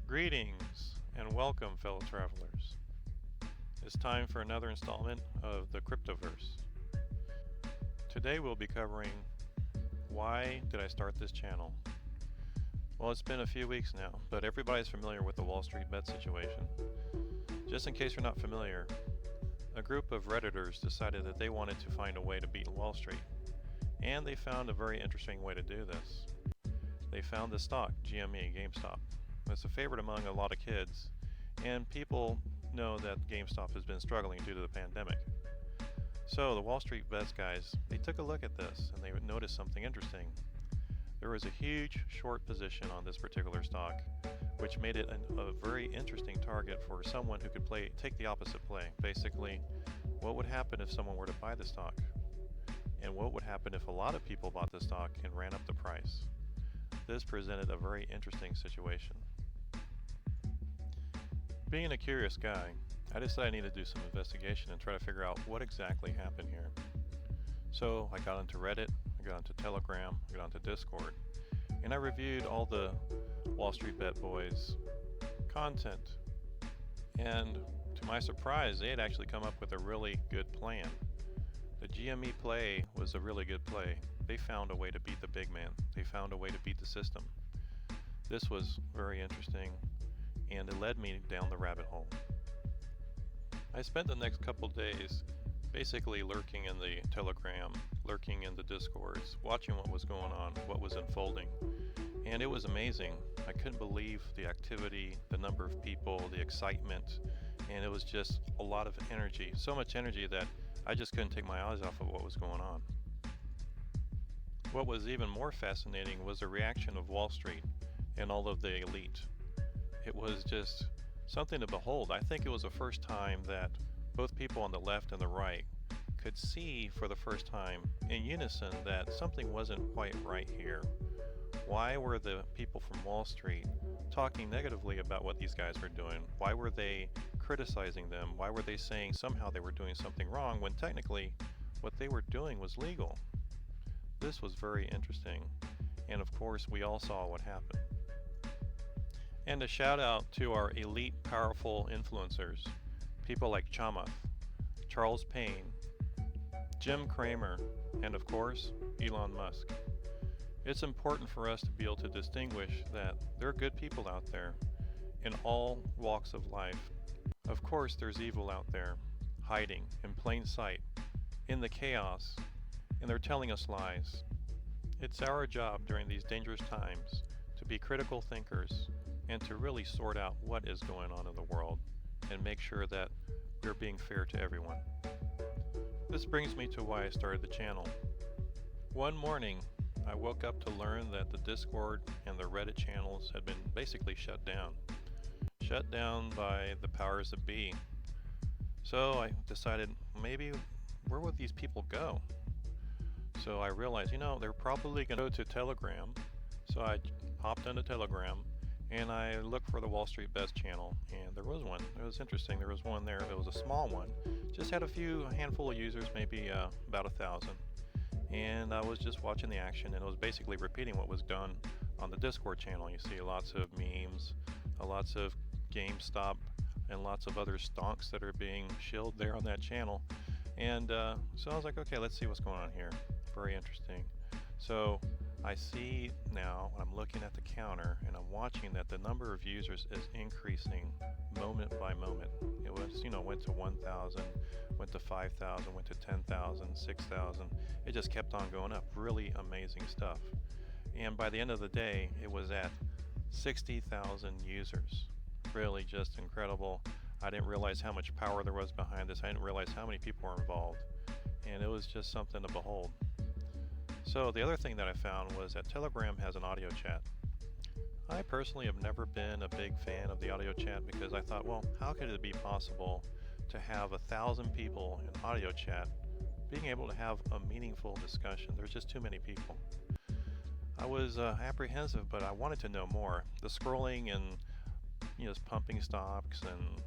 Greetings and welcome, fellow travelers. It's time for another installment of the Cryptoverse. Today we'll be covering why did I start this channel? Well, it's been a few weeks now, but everybody's familiar with the Wall Street bet situation. Just in case you're not familiar, a group of Redditors decided that they wanted to find a way to beat Wall Street, and they found a very interesting way to do this. They found the stock, GME, GameStop. It's a favorite among a lot of kids, and people know that GameStop has been struggling due to the pandemic. So the Wall Street Bets guys, they took a look at this and they noticed something interesting. There was a huge short position on this particular stock, which made it a very interesting target for someone who could take the opposite play. Basically, what would happen if someone were to buy the stock? And what would happen if a lot of people bought the stock and ran up the price? This presented a very interesting situation. Being a curious guy, I decided I needed to do some investigation and try to figure out what exactly happened here. So I got into Reddit, I got into Telegram, I got into Discord, and I reviewed all the Wall Street Bet Boys content. And to my surprise, they had actually come up with a really good plan. The GME play was a really good play. They found a way to beat the big man. They found a way to beat the system. This was very interesting, and it led me down the rabbit hole. I spent the next couple days basically lurking in the Telegram, lurking in the Discords, watching what was going on, what was unfolding, and it was amazing. I couldn't believe the activity, the number of people, the excitement, and it was just a lot of energy, so much energy that I just couldn't take my eyes off of what was going on. What was even more fascinating was the reaction of Wall Street and all of the elite. It was just something to behold. I think it was the first time that both people on the left and the right could see for the first time in unison that something wasn't quite right here. Why were the people from Wall Street talking negatively about what these guys were doing? Why were they criticizing them? Why were they saying somehow they were doing something wrong when technically what they were doing was legal? This was very interesting, and of course we all saw what happened. And a shout out to our elite powerful influencers, people like Chamath, Charles Payne, Jim Cramer, and of course Elon Musk. It's important for us to be able to distinguish that there are good people out there in all walks of life. Of course there's evil out there, hiding in plain sight, in the chaos, and they're telling us lies. It's our job during these dangerous times to be critical thinkers and to really sort out what is going on in the world and make sure that we're being fair to everyone. This brings me to why I started the channel. One morning, I woke up to learn that the Discord and the Reddit channels had been basically shut down. Shut down by the powers that be. So I decided, maybe where would these people go? So I realized, they're probably going to go to Telegram. So I hopped onto Telegram and I looked for the Wall Street Bets channel, and there was one. It was interesting. There was one there. It was a small one. Just had a handful of users, maybe about 1,000. And I was just watching the action, and it was basically repeating what was done on the Discord channel. You see lots of memes, lots of GameStop, and lots of other stonks that are being shilled there on that channel. And so I was like, okay, let's see what's going on here. Very interesting. So I see now, I'm looking at the counter, and I'm watching that the number of users is increasing moment by moment. It was, went to 1,000, went to 5,000, went to 10,000, 6,000. It just kept on going up. Really amazing stuff. And by the end of the day, it was at 60,000 users. Really just incredible. I didn't realize how much power there was behind this. I didn't realize how many people were involved. And it was just something to behold. So the other thing that I found was that Telegram has an audio chat. I personally have never been a big fan of the audio chat because I thought, well, how could it be possible to have 1,000 people in audio chat being able to have a meaningful discussion? There's just too many people. I was apprehensive, but I wanted to know more. The scrolling and just pumping stocks and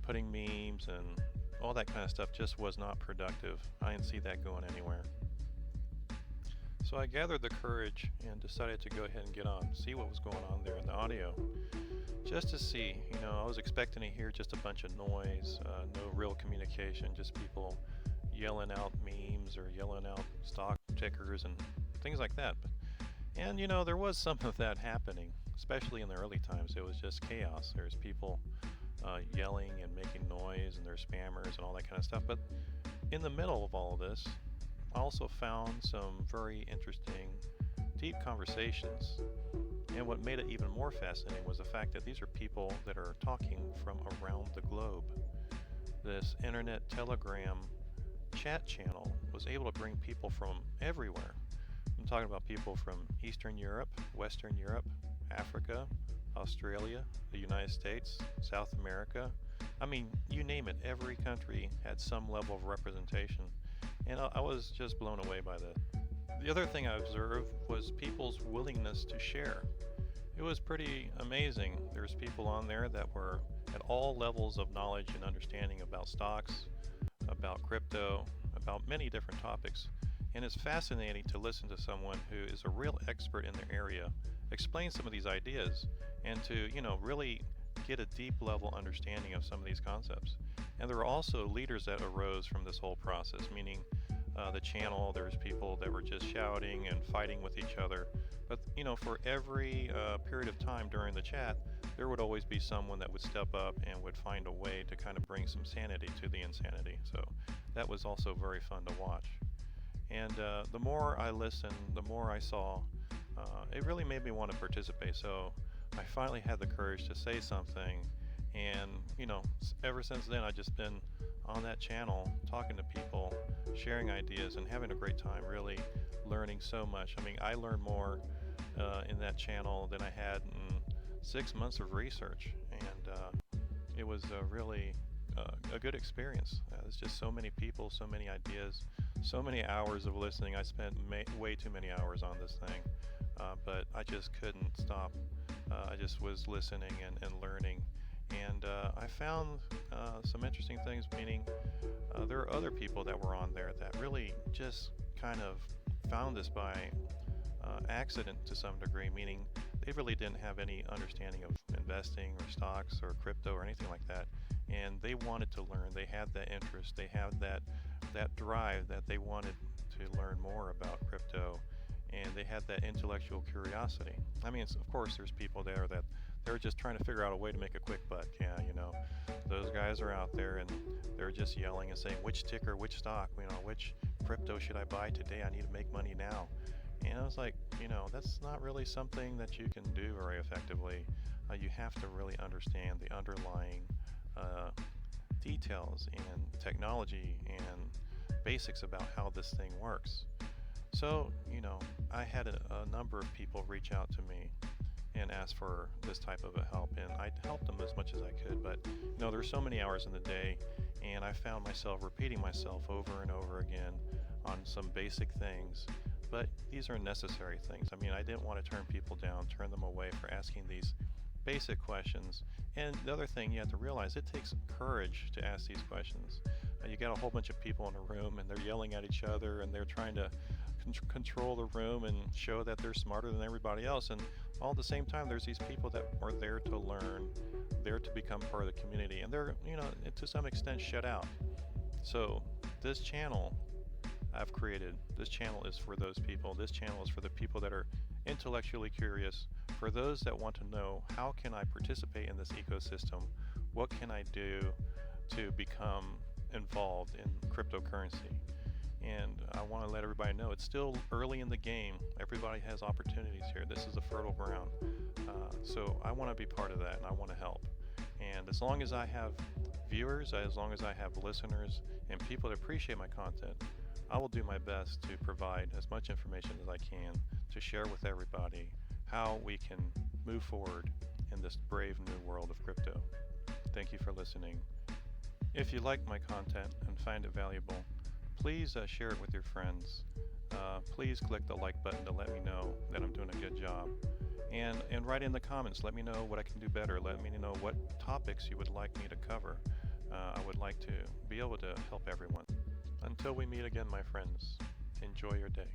putting memes and all that kind of stuff just was not productive. I didn't see that going anywhere. So I gathered the courage and decided to go ahead and get on, see what was going on there in the audio. just to see. I was expecting to hear just a bunch of noise, no real communication, just people yelling out memes or yelling out stock tickers and things like that. And there was some of that happening, especially in the early times. It was just chaos. There's people yelling and making noise, and there's spammers and all that kind of stuff. But in the middle of all of this, I also found some very interesting, deep conversations. And what made it even more fascinating was the fact that these are people that are talking from around the globe. This internet telegram chat channel was able to bring people from everywhere. I'm talking about people from Eastern Europe, Western Europe, Africa, Australia, the United States, South America. I mean, you name it, every country had some level of representation. And I was just blown away by that. The other thing I observed was people's willingness to share. It was pretty amazing. There's people on there that were at all levels of knowledge and understanding about stocks, about crypto, about many different topics. And it's fascinating to listen to someone who is a real expert in their area explain some of these ideas and to, really get a deep level understanding of some of these concepts. And there were also leaders that arose from this whole process, meaning the channel, there was people that were just shouting and fighting with each other. But, for every period of time during the chat, there would always be someone that would step up and would find a way to kind of bring some sanity to the insanity. So that was also very fun to watch. And the more I listened, the more I saw, it really made me want to participate. So I finally had the courage to say something. And, ever since then, I've just been on that channel, talking to people, sharing ideas, and having a great time, really learning so much. I mean, I learned more in that channel than I had in 6 months of research. And it was really a good experience. There's just so many people, so many ideas, so many hours of listening. I spent way too many hours on this thing, but I just couldn't stop. I just was listening and learning. And I found some interesting things, meaning there are other people that were on there that really just kind of found this by accident to some degree, meaning they really didn't have any understanding of investing or stocks or crypto or anything like that. And they wanted to learn. They had that interest. They had that drive that they wanted to learn more about crypto. And they had that intellectual curiosity. I mean, of course, there's people there that they're just trying to figure out a way to make a quick buck. Yeah, those guys are out there and they're just yelling and saying, which ticker, which stock, which crypto should I buy today? I need to make money now. And I was like, that's not really something that you can do very effectively. You have to really understand the underlying details and technology and basics about how this thing works. So, I had a number of people reach out to me and ask for this type of a help, and I helped them as much as I could. But there's so many hours in the day, and I found myself repeating myself over and over again on some basic things. But these are necessary things. I mean, I didn't want to turn people down, turn them away for asking these basic questions. And the other thing you have to realize, it takes courage to ask these questions. You got a whole bunch of people in a room, and they're yelling at each other, and they're trying to control the room and show that they're smarter than everybody else. And all at the same time, there's these people that are there to learn, there to become part of the community, and they're, to some extent shut out. So this channel I've created, this channel is for those people. This channel is for the people that are intellectually curious, for those that want to know, how can I participate in this ecosystem? What can I do to become involved in cryptocurrency? And I want to let everybody know it's still early in the game. Everybody has opportunities here. This is a fertile ground. So I want to be part of that, and I want to help. And as long as I have viewers, as long as I have listeners and people that appreciate my content, I will do my best to provide as much information as I can to share with everybody how we can move forward in this brave new world of crypto. Thank you for listening. If you like my content and find it valuable, please share it with your friends. Please click the like button to let me know that I'm doing a good job. And write in the comments. Let me know what I can do better. Let me know what topics you would like me to cover. I would like to be able to help everyone. Until we meet again, my friends, enjoy your day.